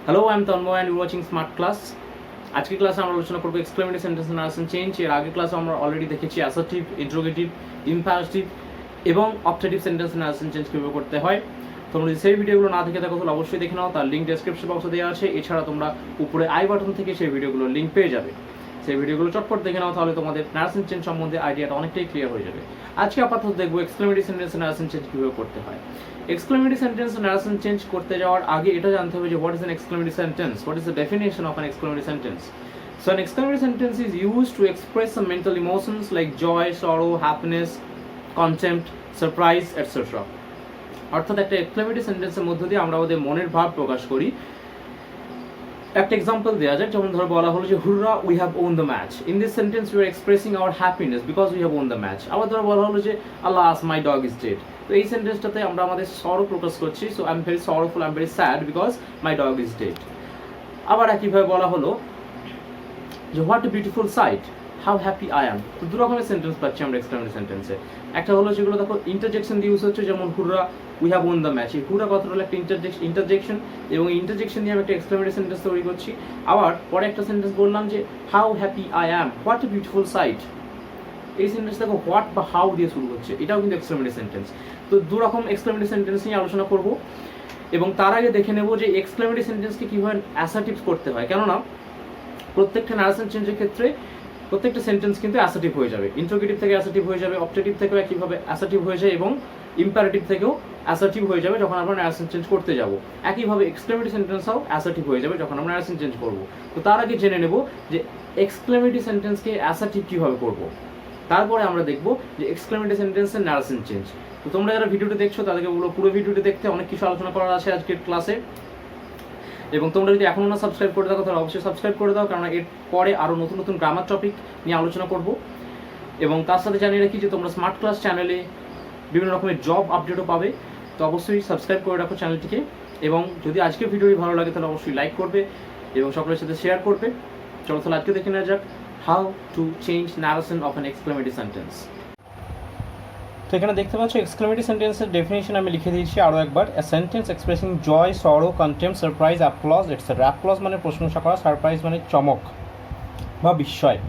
Hello, I am Tanmoy and you watching smart class. আজকের ক্লাসে আমরা আলোচনা করবো এক্সক্লেমেটরি সেন্টেন্স নারেশন চেঞ্জ। এর আগে ক্লাসে আমরা অলরেডি দেখেছি অ্যাসার্টিভ, ইন্টারোগেটিভ, ইম্পারেটিভ এবং অবজেক্টিভ সেন্টেন্স নারেশন চেঞ্জ কীভাবে করতে হয়। তোমরা যদি সেই ভিডিওগুলো না দেখে থাকো তাহলে অবশ্যই দেখে নাও, তার লিঙ্ক ডেসক্রিপশন বক্সে দেওয়া আছে। এছাড়া তোমরা উপরে আই বাটন থেকে সেই ভিডিওগুলোর লিঙ্ক পেয়ে যাবে। সেই ভিডিওগুলো চটপট দেখে নাও, তাহলে তোমাদের নারেশন চেঞ্জ সম্বন্ধে আইডিয়াটা অনেকটাই ক্লিয়ার হয়ে যাবে। আজকে আপাতত দেখবো এক্সক্লেমেটরি সেন্টেন্স নারেশন চেঞ্জ কীভাবে করতে হয়। এক্সক্লেমেটরি সেন্টেন্স নারেশন চেঞ্জ করতে যাওয়ার আগে এটা জানতে হবে যে what is an exclamatory sentence, what is the definition of an exclamatory sentence. So an exclamatory sentence is used to express some mental emotions like joy, sorrow, happiness, contempt, surprise, etc. অর্থাৎ একটা exclamatory সেন্টেন্সের মধ্য দিয়ে আমরা আমাদের মনের ভাব প্রকাশ করি। একটা এক্সাম্পল দেওয়া যায়, যেমন ধর বলা হলো যে hurrah we have won the match. In this sentence we are expressing our happiness because we have won the match. আবার ধর বলা হলো যে alas my dog is dead. তো এই সেন্টেন্সটাতে আমরা আমাদের সরো প্রকাশ করছি। So I am very sorrowful, I am very sad because my dog is dead. আবার একইভাবে বলা হলো যে what a beautiful sight, how happy I am. তো দু রকমের সেন্টেন্স পাচ্ছি আমরা এক্সক্লেমেটরি সেন্টেন্সে। একটা হলো যেগুলো দেখো ইন্টারজেকশন দিয়ে ইউজ হচ্ছে, যেমন হুররা we have won the match. এই হুররা কথাটা হলো একটা ইন্টারজেকশন, এবং ইন্টারজেকশন দিয়ে আমি একটা এক্সক্লেমেটরি সেন্টেন্স তৈরি করছি। আবার পরে একটা সেন্টেন্স বললাম যে how happy I am, what a beautiful site. এই সেন্টেন্স দেখো হোয়াট বা হাউ দিয়ে শুরু হচ্ছে, এটাও কিন্তু এক্সক্লেমেটরি সেন্টেন্স। তো দু রকম এক্সক্লেমেটরি সেন্টেন্স নিয়ে আলোচনা করব, এবং তার আগে দেখে নেব যে এক্সক্লেমেটরি সেন্টেন্সকে কীভাবে অ্যাসার্টিভ করতে হয়। কেননা প্রত্যেকটা নারেশন চেঞ্জের ক্ষেত্রে প্রত্যেকটা সেন্টেন্স কিন্তু অ্যাসার্টিভ হয়ে যাবে। ইন্টারোগেটিভ থেকে অ্যাসার্টিভ হয়ে যাবে, অবজেক্টিভ থেকেও একইভাবে অ্যাসার্টিভ হয়ে যায়, এবং ইম্পারেটিভ থেকেও অ্যাসার্টিভ হয়ে যাবে যখন আমরা নারেশন চেঞ্জ করতে যাব। একইভাবে এক্সক্লেমেটরি সেন্টেন্সও অ্যাসার্টিভ হয়ে যাবে যখন আমরা নারেশন চেঞ্জ করব। তো তার আগে জেনে নেব যে এক্সক্লেমেটরি সেন্টেন্সকে অ্যাসার্টিভ কীভাবে করব। তারপরে আমরা দেখব যে এক্সক্লেমেটরি সেন্টেন্সের নারেশন চেঞ্জ। তো তোমরা যারা ভিডিওটি দেখছো তাদেরকে বলবো পুরো ভিডিওটি দেখতে, অনেক কিছু আলোচনা করার আছে আজকের ক্লাসে। এবং তোমরা যদি এখনও না সাবস্ক্রাইব করে থাকো তাহলে অবশ্যই সাবস্ক্রাইব করে দাও, কারণ এর পরে আরও নতুন নতুন গ্রামার টপিক নিয়ে আলোচনা করব। এবং তার সাথে জানিয়ে রাখি যে তোমরা স্মার্ট ক্লাস চ্যানেলে বিভিন্ন রকমের জব আপডেটও পাবে। তো অবশ্যই সাবস্ক্রাইব করে রাখো চ্যানেলটিকে, এবং যদি আজকের ভিডিওটি ভালো লাগে তাহলে অবশ্যই লাইক করবে এবং সকলের সাথে শেয়ার করবে। চলো তাহলে আজকে দেখে নেওয়া যাক how to change narration of an exclamatory sentence. তো এখানে দেখতে পাচ্ছ এক্সক্লেমেটরি সেন্টেন্সের ডেফিনেশন আমি লিখে দিয়েছি আরও একবার। এ সেন্টেন্স এক্সপ্রেসিং জয়, সরো, contempt, surprise, applause etcetera. Applause মানে প্রশংসা করা, সারপ্রাইজ মানে চমক বা বিস্ময়।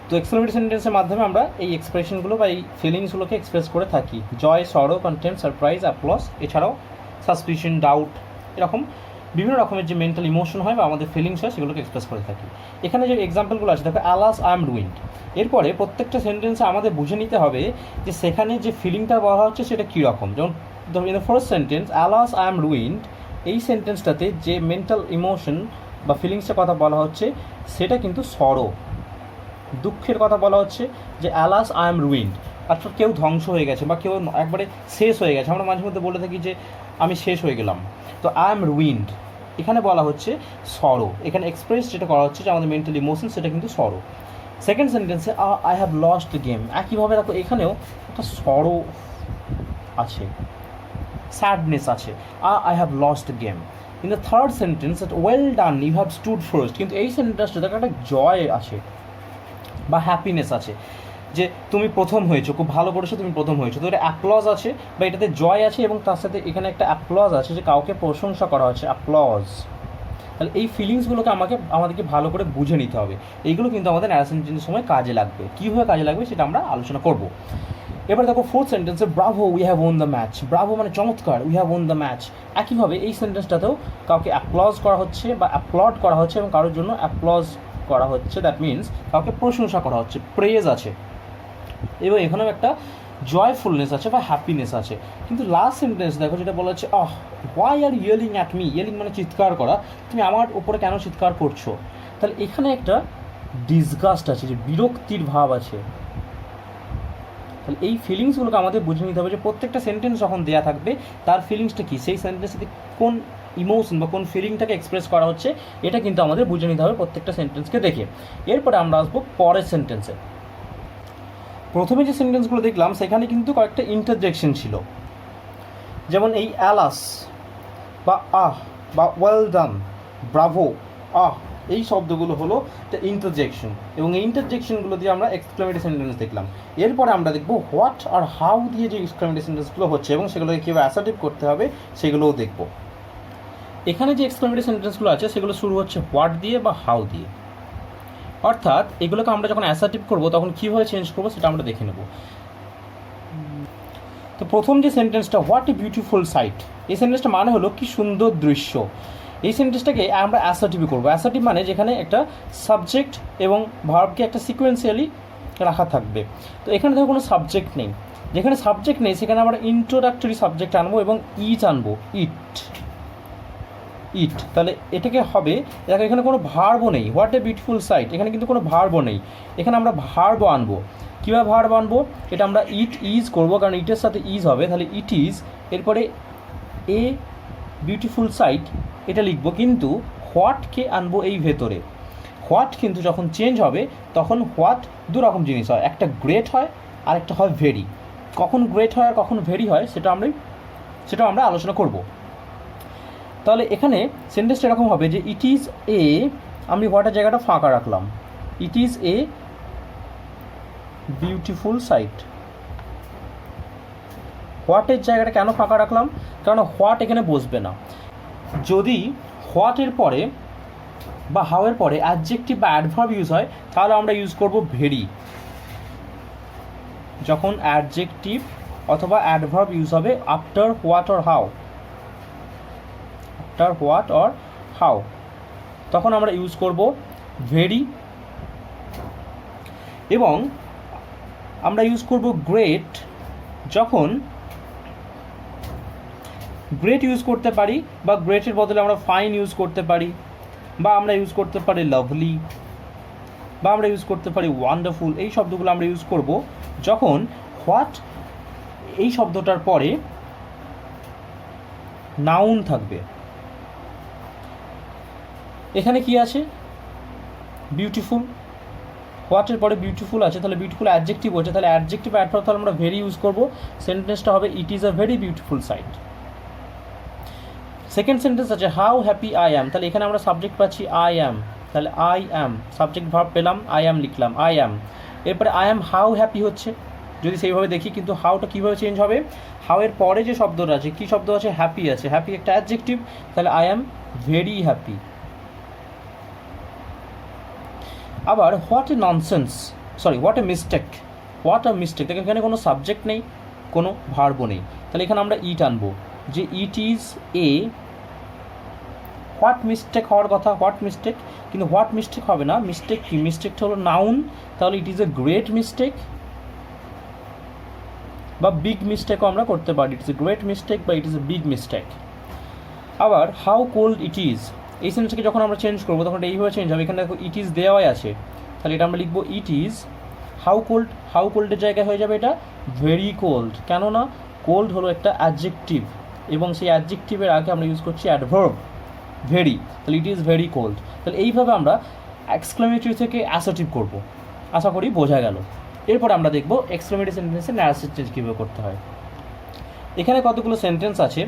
তো এক্সক্লেমেটরি সেন্টেন্সের মাধ্যমে আমরা এই এক্সপ্রেশনগুলো বা এই ফিলিংসগুলোকে এক্সপ্রেস করে থাকি। জয়, সরো, কন্টেম্পট, সারপ্রাইজ, অ্যাপ্লজ, এছাড়াও সাসপিশন, ডাউট, এরকম বিভিন্ন রকমের যে মেন্টাল ইমোশন হয় বা আমাদের ফিলিংস হয় সেগুলোকে এক্সপ্রেস করে থাকি। এখানে যে এক্সাম্পলগুলো আছে দেখো, আলাস আই এম রুইন্ড। এরপরে প্রত্যেকটা সেন্টেন্সে আমাদের বুঝে নিতে হবে যে সেখানে যে ফিলিংটা বলা হচ্ছে সেটা কীরকম। যেমন in the first sentence alas I am ruined, এই সেন্টেন্সটাতে যে মেন্টাল ইমোশন বা ফিলিংসের কথা বলা হচ্ছে সেটা কিন্তু সরো, দুঃখের কথা বলা হচ্ছে যে অ্যালাস আই এম রুইন্ড, অর্থাৎ কেউ ধ্বংস হয়ে গেছে বা কেউ একবারে শেষ হয়ে গেছে। আমরা মাঝে মধ্যে বলে থাকি যে আমি শেষ হয়ে গেলাম। তো আই এম রুইন্ড এখানে বলা হচ্ছে সরো, এখানে এক্সপ্রেস যেটা করা হচ্ছে যে আমাদের মেন্টাল ইমোশন সেটা কিন্তু সরো। সেকেন্ড সেন্টেন্সে I have lost the game, একইভাবে দেখো এখানেও একটা সরো আছে, স্যাডনেস আছে, I have lost the game. In the third sentence well done you have stood first, কিন্তু এই সেন্টেন্সটা দেখো একটা জয় আছে বা হ্যাপিনেস আছে, যে তুমি প্রথম হয়েছো, খুব ভালো করেছো, তুমি প্রথম হয়েছো। তো এটা অ্যাপ্লজ আছে বা এটাতে জয় আছে, এবং তার সাথে এখানে একটা অ্যাপ্লজ আছে যে কাউকে প্রশংসা করা হচ্ছে, অ্যাপ্লজ। তাহলে এই ফিলিংসগুলোকে আমাদেরকে ভালো করে বুঝে নিতে হবে। এইগুলো কিন্তু আমাদের ন্যারেশন চেঞ্জের সময় কাজে লাগবে। কীভাবে কাজে লাগবে সেটা আমরা আলোচনা করব। এবার দেখো ফোর্থ সেন্টেন্সে Bravo we have won the match. Bravo মানে চমৎকার, we have won the match. একইভাবে এই সেন্টেন্সটাতেও কাউকে অ্যাপ্লজ করা হচ্ছে বা অ্যাপ্লড করা হচ্ছে, এবং কারোর জন্য অ্যাপ্লজ করা হচ্ছে, দ্যাট মিনস কাউকে প্রশংসা করা হচ্ছে, প্রেজ আছে, এবং এখানেও একটা জয়ফুলনেস আছে বা হ্যাপিনেস আছে। কিন্তু লাস্ট সেন্টেন্স দেখো যেটা বলা হচ্ছে হোয়াই আর ইয়েলিং অ্যাট মি। ইয়েলিং মানে চিৎকার করা, তুমি আমার উপরে কেন চিৎকার করছো। তাহলে এখানে একটা ডিসগাস্ট আছে, যে বিরক্তির ভাব আছে। তাহলে এই ফিলিংসগুলোকে আমাদের বুঝে নিতে হবে যে প্রত্যেকটা সেন্টেন্স যখন দেওয়া থাকবে তার ফিলিংসটা কী, সেই সেন্টেন্সে কোন ইমোশন বা কোন ফিলিংটাকে এক্সপ্রেস করা হচ্ছে, এটা কিন্তু আমাদের বুঝে নিতে হবে প্রত্যেকটা সেন্টেন্সকে দেখে। এরপরে আমরা আসবো পরের সেন্টেন্সে। প্রথমে যে সেন্টেন্সগুলো দেখলাম সেখানে কিন্তু কয়েকটা ইন্টারজেকশন ছিল, যেমন এই অ্যালাস বা বা ওয়েল ডান, ব্রাভো, এই শব্দগুলো হলো একটা ইন্টারজেকশন, এবং এই ইন্টারজেকশনগুলো দিয়ে আমরা এক্সক্লেমেটরি সেন্টেন্স দেখলাম। এরপরে আমরা দেখব হোয়াট আর হাউ দিয়ে যে এক্সক্লেমেটরি সেন্টেন্সগুলো হচ্ছে এবং সেগুলোকে কীভাবে অ্যাসার্টিভ করতে হবে সেগুলোও দেখব। এখানে যে এক্সক্লেমেটরি সেন্টেন্সগুলো আছে সেগুলো শুরু হচ্ছে হোয়াট দিয়ে বা হাউ দিয়ে, অর্থাৎ এগুলোকে আমরা যখন অ্যাসার্টিভ করব তখন কীভাবে চেঞ্জ করবো সেটা আমরা দেখে নেব। তো প্রথম যে সেন্টেন্সটা হোয়াট এ বিউটিফুল সাইট, এই সেন্টেন্সটা মানে হলো কি সুন্দর দৃশ্য। এই সেন্টেন্সটাকে আমরা অ্যাসার্টিভ করবো। অ্যাসার্টিভ মানে যেখানে একটা সাবজেক্ট এবং ভার্বকে একটা সিকোয়েন্সিয়ালি রাখা থাকবে। তো এখানে ধরো কোনো সাবজেক্ট নেই, যেখানে সাবজেক্ট নেই সেখানে আমরা ইন্ট্রোডাক্টরি সাবজেক্ট আনবো এবং ইট আনবো, ইট ইট। তাহলে এটাকে হবে, দেখো এখানে কোনো ভার্বও নেই, হোয়াট এ বিউটিফুল সাইট, এখানে কিন্তু কোনো ভার্বও নেই, এখানে আমরা ভার্বও আনবো। কীভাবে ভার্ব আনবো, এটা আমরা ইট ইজ করবো, কারণ ইটের সাথে ইজ হবে, তাহলে ইট ইজ, এরপরে এ বিউটিফুল সাইট এটা লিখবো, কিন্তু হোয়াটকে আনবো এই ভেতরে। হোয়াট কিন্তু যখন চেঞ্জ হবে তখন হোয়াট দু রকম জিনিস হয়, একটা গ্রেট হয় আর একটা হয় ভেরি। কখন গ্রেট হয় আর কখন ভেরি হয় সেটা আমরা আলোচনা করব। তাহলে এখানে সেন্টেন্সটা এরকম হবে যে ইট ইজ এ, আমি হোয়াটের জায়গাটা ফাঁকা রাখলাম, it is a beautiful sight. হোয়াটের জায়গাটা কেন ফাঁকা রাখলাম, কারণ হোয়াট এখানে বসবে না। যদি হোয়াটের পরে বা হাউয়ের পরে অ্যাডজেক্টিভ বা অ্যাডভার্ব ইউজ হয় তাহলে আমরা ইউজ করব ভেরি। যখন অ্যাডজেক্টিভ অথবা অ্যাডভার্ব ইউজ হবে after what or how, after what or how, তখন আমরা ইউজ করব ভেরি। এবং আমরা ইউজ করব গ্রেট, যখন গ্রেট ইউজ করতে পারি বা গ্রেটের বদলে আমরা ফাইন ইউজ করতে পারি, বা আমরা ইউজ করতে পারি লাভলি, বা আমরা ইউজ করতে পারি ওয়ান্ডারফুল। এই শব্দগুলো আমরা ইউজ করব যখন হোয়াট এই শব্দটার পরে নাউন থাকবে। এখানে কি আছে, বিউটিফুল, হোয়াটের পরে বিউটিফুল আছে, তাহলে বিউটিফুল অ্যাডজেক্টিভ হচ্ছে, তাহলে অ্যাডজেক্টিভ অ্যাডভার্ব তাহলে আমরা ভেরি ইউজ করব। সেন্টেন্সটা হবে it is a very beautiful sight. Second sentence আছে হাউ হ্যাপি আই অ্যাম, তাহলে এখানে আমরা সাবজেক্ট পাচ্ছি আই অ্যাম, তাহলে আই অ্যাম, সাবজেক্ট ভার্ব পেলাম, আই অ্যাম লিখলাম, আই অ্যাম। এরপরে আই অ্যাম হাউ হ্যাপি হচ্ছে, যদি সেইভাবে দেখি, কিন্তু হাউটা কীভাবে চেঞ্জ হবে, হাউ এর পরে যে শব্দটা আছে, কী শব্দ আছে, হ্যাপি আছে, হ্যাপি একটা অ্যাডজেক্টিভ, তাহলে আই অ্যাম ভেরি হ্যাপি। আবার what a nonsense, sorry what a mistake, what a mistake, দেখেন এখানে কোনো সাবজেক্ট নেই, কোনো ভার্বও নেই, তাহলে এখানে আমরা ইট আনবো, যে it is a, what mistake হওয়ার কথা, হোয়াট মিস্টেক, কিন্তু হোয়াট মিস্টেক হবে না, মিস্টেক কি, মিস্টেকটা হলো নাউন, তাহলে it is a great mistake বা বিগ মিস্টেকও আমরা করতে পারি, it is a great mistake বা it is a big mistake. আবার হাউ কোল্ড ইট ইজ, এই সেন্টেন্সকে যখন আমরা চেঞ্জ করবো তখন এইভাবে চেঞ্জ হবে, এখানে দেখো ইট ইজ দেওয়াই আছে, তাহলে এটা আমরা লিখবো it is how cold, how কোল্ডের জায়গায় হয়ে যাবে এটা ভেরি কোল্ড, কেননা কোল্ড হলো একটা অ্যাডজেক্টিভ এবং সেই অ্যাডজেক্টিভের আগে আমরা ইউজ করছি অ্যাডভার্ব ভেরি, তাহলে ইট ইজ ভেরি কোল্ড। তাহলে এইভাবে আমরা এক্সক্লেমেটরি থেকে অ্যাসার্টিভ করব, আশা করি বোঝা গেল। এরপর আমরা দেখব এক্সক্লেমেটরি সেন্টেন্সের ন্যারেটিভ চেঞ্জ কীভাবে করতে হয়। এখানে কতগুলো সেন্টেন্স আছে,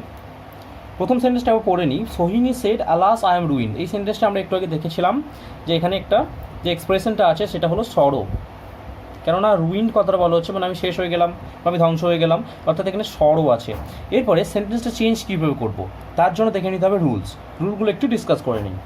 প্রথম সেন্টেন্সটা আমরা পড়ে নিই, Sohini said alas I am ruin. এই সেন্টেন্সটা আমরা একটু আগে দেখেছিলাম যে এখানে একটা যে এক্সপ্রেশনটা আছে সেটা হলো সরো, কেননা রুইন কথাটা বলা হচ্ছে মানে আমি শেষ হয়ে গেলাম বা আমি ধ্বংস হয়ে গেলাম, অর্থাৎ এখানে সরো আছে। এরপরে সেন্টেন্সটা চেঞ্জ কীভাবে করবো তার জন্য দেখে নিতে হবে রুলসগুলো একটু ডিসকাস করে নিই।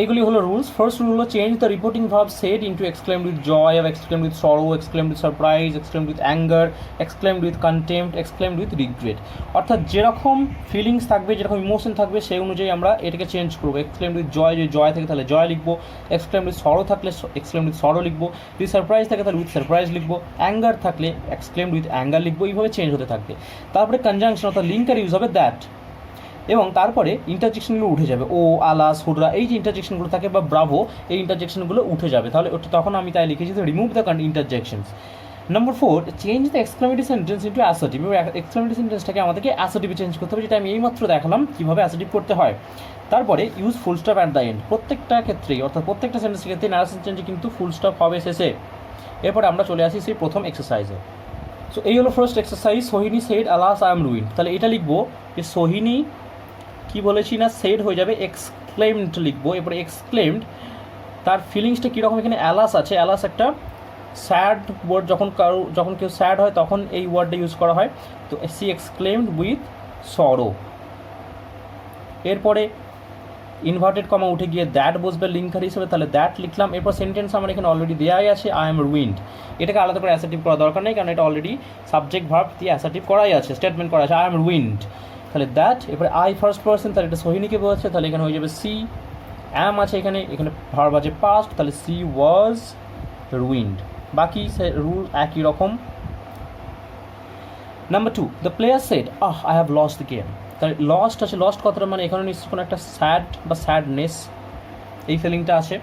এইগুলি হলো রুলস। ফার্স্ট রুল হলো change the reporting verb said into exclaimed with joy, exclaimed with sorrow, exclaimed with surprise, exclaimed with anger, exclaimed with contempt, exclaimed with regret. অর্থাৎ যেরকম ফিলিংস থাকবে, যেরকম ইমোশন থাকবে সেই অনুযায়ী আমরা এটাকে চেঞ্জ করবো। এক্সক্লেমড উইথ জয়, যদি জয় থাকে তাহলে জয় লিখবো, এক্সক্লেমড উইথ সরো থাকলে এক্সক্লেমড উইথ সরো লিখবো, যদি সারপ্রাইজ থাকে তাহলে উইথ সারপ্রাইজ লিখবো, অ্যাঙ্গার থাকলে এক্সক্লেমড উইথ অ্যাঙ্গার লিখবো, এইভাবে চেঞ্জ হতে থাকবে। তারপরে কনজাংশন অর্থাৎ লিঙ্কার ইউজ হবে দ্যাট, এবং তারপরে ইন্টারজেকশনগুলো উঠে যাবে, ও আলাস হুডরা এই যে ইন্টারজেকশনগুলো থাকে বা ব্রাভো এই ইন্টারজেকশনগুলো উঠে যাবে, তাহলে ওটা তখন আমি তাই লিখেছি যে remove the interjections. Number 4, change the exclamatory sentence into assertive. Exclamatory সেন্টেন্সটাকে আমাদেরকে অ্যাসার্টিভে চেঞ্জ করতে হবে, যেটা আমি এইমাত্র দেখালাম কীভাবে অ্যাসার্টিভ করতে হয়। তারপরে use full stop at the end, প্রত্যেকটা ক্ষেত্রেই অর্থাৎ প্রত্যেকটা সেন্টেন্সের ক্ষেত্রে ন্যারেশন চেঞ্জে কিন্তু ফুল স্টপ হবে শেষে। এরপরে আমরা চলে আসি সেই প্রথম এক্সারসাইজে। সো এই হলো first exercise, Sohini said alas I am ruin. তাহলে এটা লিখবো যে সোহিনী কি বলেছি না সেড হয়ে যাবে, এক্সক্লেমড লিখবো। এরপরে এক্সক্লেমড তার ফিলিংসটা কীরকম, এখানে অ্যালাস আছে, অ্যালাস একটা স্যাড ওয়ার্ড, যখন কেউ স্যাড হয় তখন এই ওয়ার্ডটা ইউজ করা হয়। তো সি এক্সক্লেমড উইথ সরো, এরপরে ইনভার্টেড কমা উঠে গিয়ে দ্যাট বসবে লিঙ্কার হিসেবে, তাহলে দ্যাট লিখলাম। এরপর সেন্টেন্স আমার এখানে অলরেডি দেওয়াই আছে, আই এম রুইন্ড। এটাকে আলাদা করে অ্যাসার্টিভ করা দরকার নেই, কারণ এটা অলরেডি সাবজেক্ট ভার্ব দিয়ে অ্যাসার্টিভ করাই আছে, স্টেটমেন্ট করা আছে, আই এম রুইন্ড। তাহলে দ্যাট, এরপরে আই ফার্স্ট পার্সন, তাহলে এটা সোহিনীকে বোঝাচ্ছে, তাহলে এখানে হয়ে যাবে সি। অ্যাম আছে এখানে, এখানে ভার্ব আছে পাস্ট, তাহলে সি ওয়াজ রুইন্ড। বাকি রুল একই রকম। Number 2, the player said I have lost the game. তাহলে লস্ট আছে, লস্ট কথাটা মানে এখানে নিশ্চয়ই কোনো একটা স্যাড বা স্যাডনেস এই ফিলিংটা আছে।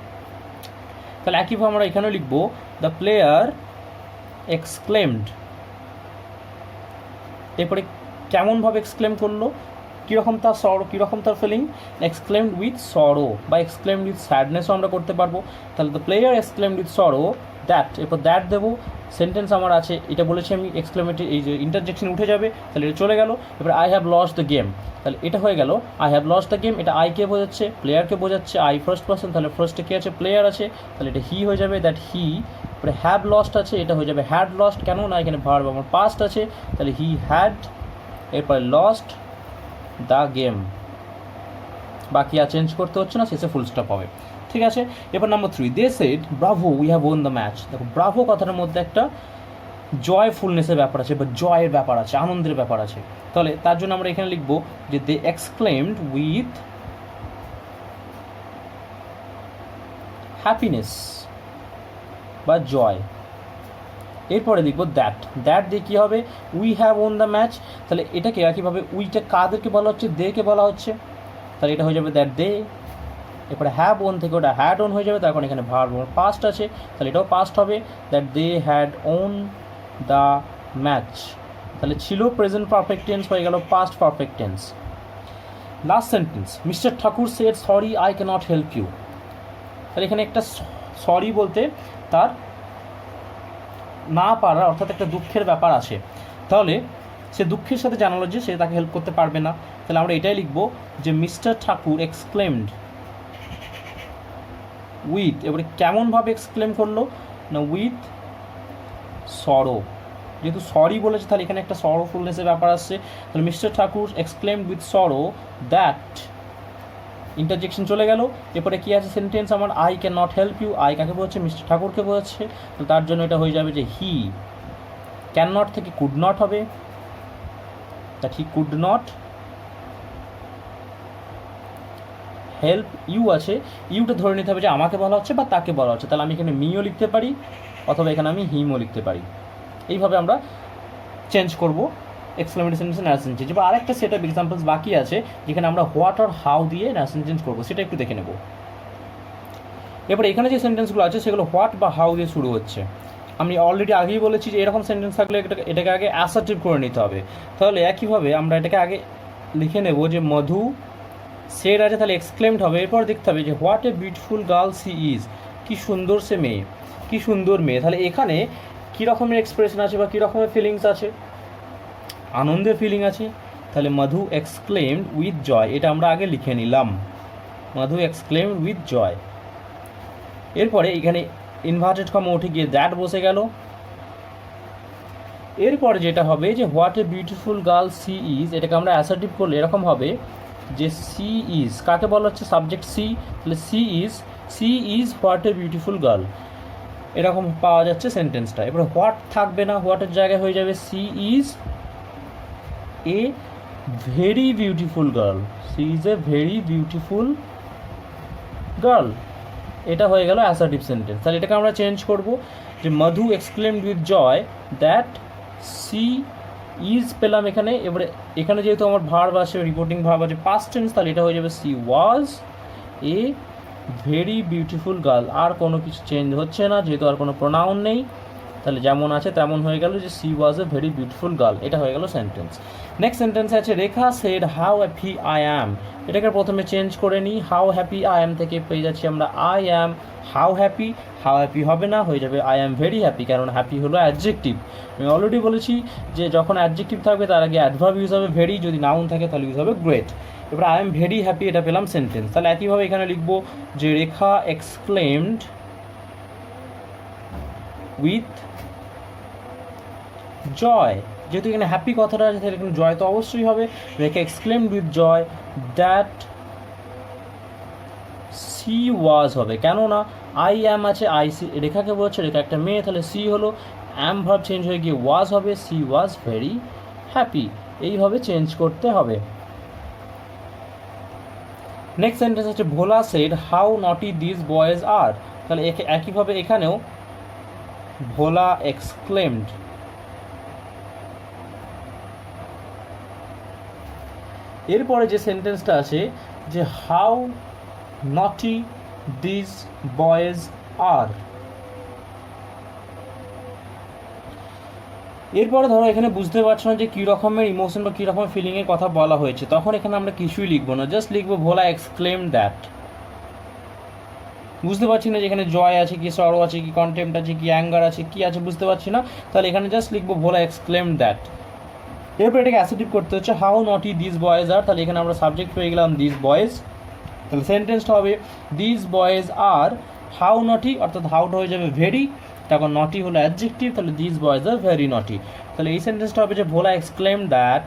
তাহলে একইভাবে আমরা এখানেও লিখবো দ্য প্লেয়ার এক্সক্লেমড। এরপরে কেমনভাবে এক্সক্লেম করলো, কীরকম তার সরো, কীরকম তার ফিলিং, এক্সক্লেমড উইথ সরো বা এক্সক্লেমড উইথ স্যাডনেসও আমরা করতে পারবো। তাহলে the player exclaimed with sorrow that, এরপর দ্যাট দেবো। সেন্টেন্স আমার আছে, এটা বলেছি আমি এক্সক্লেমেটিভ, এই যে ইন্টারজেকশন উঠে যাবে, তাহলে এটা চলে গেল। এবার I have lost the game, তাহলে এটা হয়ে গেল I have lost the game. এটা আইকে বোঝাচ্ছে, প্লেয়ারকে বোঝাচ্ছে, আই ফার্স্ট পার্সন, তাহলে ফার্স্টে কে আছে, প্লেয়ার আছে, তাহলে এটা হি হয়ে যাবে, দ্যাট হি। এবারে হ্যাভ লস্ট আছে, এটা হয়ে যাবে হ্যাড লস্ট, কেন না এখানে ভার্ব আমার পাস্ট আছে, তাহলে হি হ্যাড, এরপরে লস্ট দ্য গেম। বাকি আর চেঞ্জ করতে হচ্ছে না, শেষে ফুল স্টপ হবে। ঠিক আছে, এবার number 3, they said bravo we have won the match. দেখো ব্রাভো কথাটার মধ্যে একটা জয়ফুলনেসের ব্যাপার আছে বা জয়ের ব্যাপার আছে, আনন্দের ব্যাপার আছে। তাহলে তার জন্য আমরা এখানে লিখবো যে দে এক্সক্লেমড উইথ হ্যাপিনেস বা জয়। এরপরে লিখবো দ্যাট, দ্যাট দিয়ে কী হবে, we have won the match. তাহলে এটাকে একইভাবে উইটা কাদেরকে বলা হচ্ছে, দেকে বলা হচ্ছে, তাহলে এটা হয়ে যাবে দ্যাট দে। এরপরে হ্যাভ ওন থেকে ওটা হ্যাড ওন হয়ে যাবে, তার কারণ এখানে ভার্ব পাস্ট আছে, তাহলে এটাও পাস্ট হবে, that they had won the match. তাহলে ছিল প্রেজেন্ট পারফেক্ট টেন্স, হয়ে গেল past perfect tense. Last sentence, mister Thakur shed sorry I cannot help you. তাহলে এখানে একটা সরি বলতে তার না পারা, অর্থাৎ একটা দুঃখের ব্যাপার আছে। তাহলে সে দুঃখের সাথে জানালো যে সে তাকে হেল্প করতে পারবে না, তাহলে আমরা এটাই লিখবো যে মিস্টার ঠাকুর এক্সক্লেমড উইথ, এবারে কেমনভাবে এক্সক্লেম করলো না উইথ সরো, যেহেতু সরি বলেছে তাহলে এখানে একটা সরোফুলনেসের ব্যাপার আসছে, তাহলে mister Thakur exclaimed with sorrow that, interjection চলে গেল। এরপরে কী আছে সেন্টেন্স আমার, I can not help you, I কাকে বোঝাচ্ছে, মিস্টার ঠাকুরকে বোঝাচ্ছে, তো তার জন্য এটা হয়ে যাবে যে হি। ক্যান নট থেকে কুড নট হবে, that he could not help you আছে, ইউটা ধরে নিতে হবে যে আমাকে বলা হচ্ছে বা তাকে বলা হচ্ছে, তাহলে আমি এখানে মিও লিখতে পারি অথবা এখানে আমি হিমও লিখতে পারি। এইভাবে আমরা চেঞ্জ করবো এক্সক্লেমেটরি সেন্টেন্স ন্যারেশন চেঞ্জ। এবার আরেকটা সেট অফ এক্সাম্পলস বাকি আছে যেখানে আমরা হোয়াট আর হাউ দিয়ে ন্যারেশন চেঞ্জ করবো, সেটা একটু দেখে নেব। এবার এখানে যে সেন্টেন্সগুলো আছে সেগুলো হোয়াট বা হাউ দিয়ে শুরু হচ্ছে। আমি অলরেডি আগেই বলেছি যে এরকম সেন্টেন্স থাকলে এটাকে আগে অ্যাসার্টিভ করে নিতে হবে। তাহলে একইভাবে আমরা এটাকে আগে লিখে নেব যে মধু সেড আছে, তাহলে এক্সক্লেমড হবে। এরপর দেখতে হবে যে what a beautiful girl she is, কী সুন্দর সে মেয়ে, কী সুন্দর মেয়ে। তাহলে এখানে কী রকমের এক্সপ্রেশন আছে বা কী রকমের ফিলিংস আছে, আনন্দের ফিলিং আছে, তাহলে মধু এক্সক্লেমড উইথ জয়, এটা আমরা আগে লিখে নিলাম, মধু এক্সক্লেমড উইথ জয়। এরপরে এখানে ইনভার্টেড কমা উঠে গিয়ে দ্যাট বসে গেল। এরপরে যেটা হবে যে what a beautiful girl she is, এটাকে আমরা অ্যাসার্টিভ করলে এরকম হবে যে সি ইজ, কাকে বলা হচ্ছে, সাবজেক্ট সি, তাহলে she is what a beautiful girl, এরকম পাওয়া যাচ্ছে সেন্টেন্সটা। এবার হোয়াট থাকবে না, হোয়াটের জায়গায় হয়ে যাবে she is a very beautiful girl, she is a very beautiful girl, এটা হয়ে গেল অ্যাসার্টিভ সেন্টেন্স। তাহলে এটাকে আমরা চেঞ্জ করব যে Madhu exclaimed with joy that she is পেলাম এখানে। এবারে এখানে যেহেতু আমার ভার্ব আছে, রিপোর্টিং ভার্ব আছে পাস্ট টেন্স, তাহলে এটা হয়ে যাবে she was a very beautiful girl. আর কোনো কিছু চেঞ্জ হচ্ছে না, যেহেতু আর কোনো প্রোনাউন নেই, তাহলে যেমন আছে তেমন হয়ে গেল যে she was a very beautiful girl, এটা হয়ে গেল সেন্টেন্স। নেক্সট সেন্টেন্স আছে Rekha said how happy I am, এটাকে প্রথমে চেঞ্জ করে নিই, হাউ হ্যাপি আই অ্যাম থেকে পেয়ে যাচ্ছি আমরা I am how happy, how happy হবে না, হয়ে যাবে আই অ্যাম ভেরি হ্যাপি, কারণ হ্যাপি হলো অ্যাডজেক্টিভ। আমি অলরেডি বলেছি যে যখন অ্যাডজেক্টিভ থাকবে তার আগে অ্যাডভার্ব ইউজ হবে ভেরি, যদি নাউন থাকে তাহলে ইউজ হবে গ্রেট। এবার আই এম ভেরি হ্যাপি, এটা পেলাম সেন্টেন্স। তাহলে একইভাবে এখানে লিখবো যে রেখা এক্সক্লেমড উইথ জয়, যেহেতু এখানে হ্যাপি কথাটা আছে তাহলে এখানে জয় তো অবশ্যই হবে, রেখে exclaimed with joy that she was হবে, কেননা আই অ্যাম আছে, আই সি রেখাকে বলছে, রেখা একটা মেয়ে, তাহলে সি হলো, অ্যাম ভার্ব চেঞ্জ হয়ে গিয়ে ওয়াজ হবে, সি ওয়াজ ভেরি হ্যাপি, এইভাবে চেঞ্জ করতে হবে। নেক্সট সেন্টেন্স হচ্ছে ভোলা সেড হাউ নটি দিস বয়েজ আর, তাহলে একইভাবে এখানেও ভোলা এক্সক্লেমড, এরপরে যে সেন্টেন্সটা আছে যে হাউ নটি দিস বয়েজ আর, এরপরে ধরো এখানে বুঝতে পারছো না যে কী রকমের ইমোশন বা কী রকমের ফিলিংয়ের কথা বলা হয়েছে, তখন এখানে আমরা কিছুই লিখবো না, জাস্ট লিখবো ভোলা এক্সক্লেম দ্যাট। বুঝতে পারছি না যে এখানে জয় আছে কি, সরো আছে কি, কন্টেম্পট আছে কি, অ্যাঙ্গার আছে কি আছে, বুঝতে পারছি না, তাহলে এখানে জাস্ট লিখবো ভোলা এক্সক্লেম দ্যাট। এরপর এটাকে অ্যাসেটিভ করতে হচ্ছে হাউ নটি দিস বয়েজ আর, তাহলে এখানে আমরা সাবজেক্ট পেয়ে গেলাম দিস বয়েজ, তাহলে সেন্টেন্সটা হবে দিস বয়েজ আর হাউ নটি, অর্থাৎ হাউটা হয়ে যাবে ভেরি, তখন নটি হলো অ্যাডজেক্টিভ, তাহলে দিস বয়েজ আর ভেরি নটি, তাহলে এই সেন্টেন্সটা হবে যে ভোলা এক্সক্লেম দ্যাট,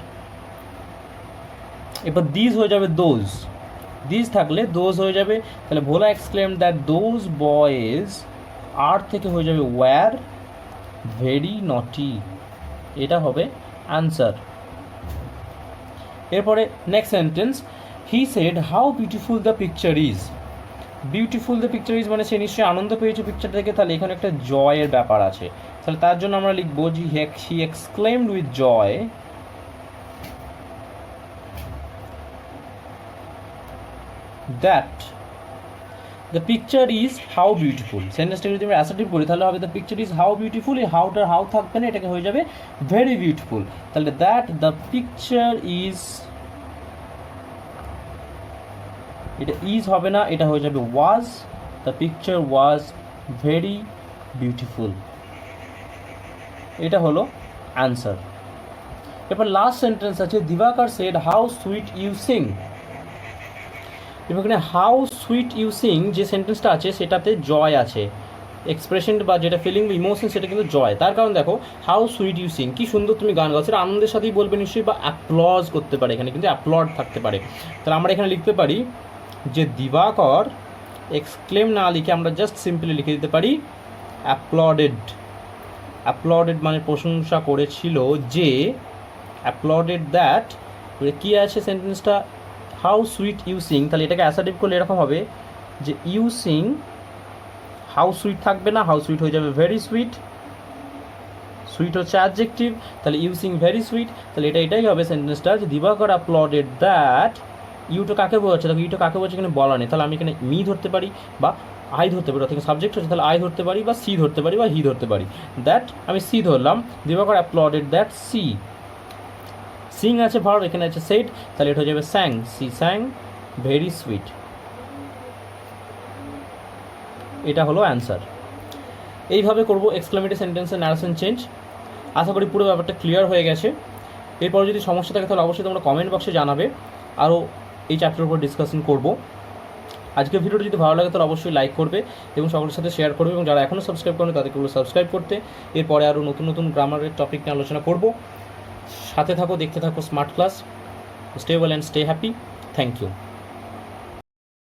এরপর দিস হয়ে যাবে দোজ, দিস থাকলে দোজ হয়ে যাবে, তাহলে ভোলা এক্সক্লেম দ্যাট দোজ বয়েজ আর থেকে হয়ে যাবে ওয়্যার ভেরি নটি, এটা হবে অ্যান্সার। এরপরে next sentence he said how beautiful the picture is, beautiful the picture is মানে সে নিশ্চয়ই আনন্দ পেয়েছে পিকচার থেকে, তাহলে এখানে একটা জয়ের ব্যাপার আছে, তাহলে তার জন্য আমরা লিখবো জি he exclaimed with joy that the picture is how beautiful, সেন্টেন্সটাকে যদি আমরা অ্যাসার্টিভ করি তাহলে হবে the picture is how beautiful, এই হাউটার হাউ থাকবে না, এটাকে হয়ে যাবে ভেরি বিউটিফুল, তাহলে দ্যাট দ্য পিকচার ইজ, এটা ইজ হবে না, এটা হয়ে যাবে was, the picture was very beautiful, এটা হলো অ্যান্সার। এরপর লাস্ট সেন্টেন্স আছে Diwakar said how sweet you sing, এবং এখানে হাউ সুইট ইউ সিং যে সেন্টেন্সটা আছে সেটাতে জয় আছে, এক্সপ্রেশন বা যেটা ফিলিং বা ইমোশন সেটা কিন্তু জয়, তার কারণ দেখো হাউ সুইট ইউ সিং, কী সুন্দর তুমি গান গাও, সেটা আনন্দের সাথেই বলবে নিশ্চয়ই, বা অ্যাপ্লজ করতে পারে, এখানে কিন্তু অ্যাপ্লড থাকতে পারে, তাহলে আমরা এখানে লিখতে পারি যে দিবাকর এক্সক্লেম না লিখে আমরা জাস্ট সিম্পলি লিখে দিতে পারি অ্যাপ্লডেড, অ্যাপ্লডেড মানে প্রশংসা করেছিল যে, অ্যাপ্লডেড দ্যাট, কী আছে সেন্টেন্সটা হাউ সুইট ইউ সিং, তাহলে এটাকে অ্যাসার্টিভ করলে এরকম হবে যে ইউ সিং, হাউ সুইট থাকবে না, হাউ সুইট হয়ে যাবে ভেরি সুইট, সুইট হচ্ছে অ্যাডজেক্টিভ, তাহলে ইউ সিং ভেরি সুইট, তাহলে এটাই হবে সেন্টেন্সটা যে দিবাকর অ্যাপ্লডেড দ্যাট, ইউটা কাকে বোঝাচ্ছে, দেখো ইউটা কাকে বোঝাচ্ছে এখানে বলা নেই, তাহলে আমি এখানে মি ধরতে পারি বা আই ধরতে পারি, অর্থাৎ সাবজেক্ট হচ্ছে তাহলে আই ধরতে পারি বা সি ধরতে পারি বা হি ধরতে পারি, দ্যাট আমি সি ধরলাম, Dibakar applauded that she, sing আছে ভার্ব, এখানে আছে সেড, তাহলে এটা হয়ে যাবে sang, she sang very sweet, এটা হলো অ্যান্সার। এইভাবে করবো এক্সক্লেমেটিভ সেন্টেন্সের ন্যারেশন চেঞ্জ। আশা করি পুরো ব্যাপারটা ক্লিয়ার হয়ে গেছে। এরপর যদি সমস্যা থাকে তাহলে অবশ্যই তোমরা কমেন্ট বক্সে জানাবে, আরও এই চ্যাপ্টারের উপর ডিসকাশন করব। আজকের ভিডিওটি যদি ভালো লাগে তাহলে অবশ্যই লাইক করবে এবং সকলের সাথে শেয়ার করবে, এবং যারা এখনও সাবস্ক্রাইব করেন তাদেরকে বলবো সাবস্ক্রাইব করতে। এরপরে আরও নতুন নতুন গ্রামারের টপিক নিয়ে আলোচনা করব। সাথে থাকো, দেখতে থাকো smart class. Stay well and stay happy. Thank you.